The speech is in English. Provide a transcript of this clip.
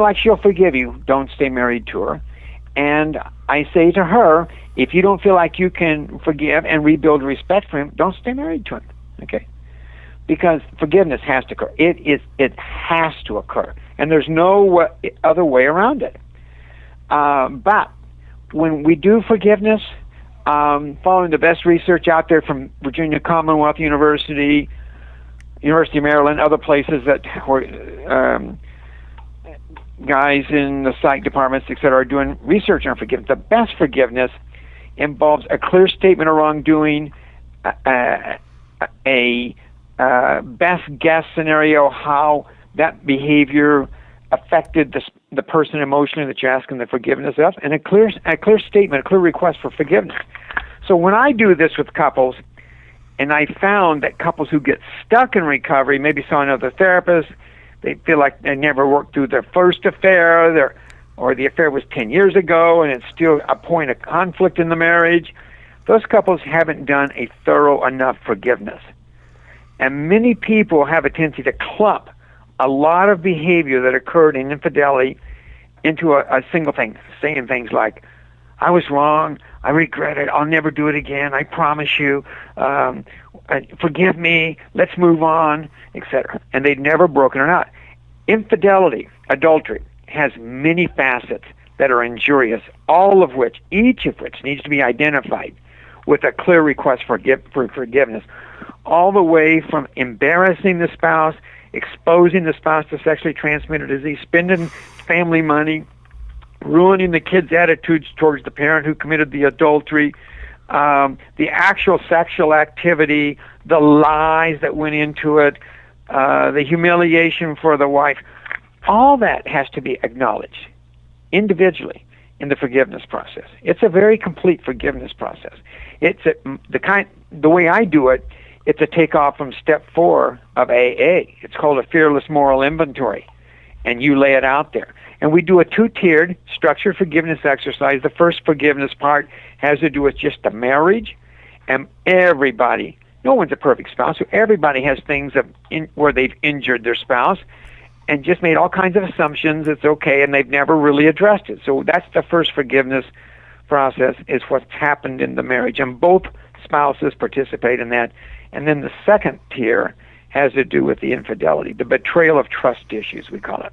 like she'll forgive you, don't stay married to her. And I say to her, if you don't feel like you can forgive and rebuild respect for him, don't stay married to him. Okay? Because forgiveness has to occur. It has to occur. And there's no other way around it. But when we do forgiveness, following the best research out there from Virginia Commonwealth University, University of Maryland, other places that were guys in the psych departments, etc., are doing research on forgiveness. The best forgiveness involves a clear statement of wrongdoing, a best guess scenario how that behavior affected the person emotionally that you're asking the forgiveness of, and a clear statement, a clear request for forgiveness. So when I do this with couples, and I found that couples who get stuck in recovery, maybe saw another therapist, they feel like they never worked through their first affair, or the affair was 10 years ago and it's still a point of conflict in the marriage, those couples haven't done a thorough enough forgiveness. And many people have a tendency to clump a lot of behavior that occurred in infidelity into a single thing, saying things like, I was wrong, I regret it, I'll never do it again, I promise you, forgive me, let's move on, etc. And they've never broken it out. Infidelity, adultery, has many facets that are injurious, each of which needs to be identified with a clear request for forgiveness, all the way from embarrassing the spouse, exposing the spouse to sexually transmitted disease, spending family money, ruining the kid's attitudes towards the parent who committed the adultery, the actual sexual activity, the lies that went into it, the humiliation for the wife. All that has to be acknowledged individually in the forgiveness process. It's a very complete forgiveness process. It's the way I do it, it's a takeoff from step 4 of AA. It's called a fearless moral inventory, and you lay it out there. And we do a 2-tiered structured forgiveness exercise. The first forgiveness part has to do with just the marriage, and everybody, no one's a perfect spouse, so everybody has things where they've injured their spouse and just made all kinds of assumptions it's okay, and they've never really addressed it. So that's the first forgiveness process, is what's happened in the marriage, and both spouses participate in that. And then the second tier has to do with the infidelity, the betrayal of trust issues, we call it.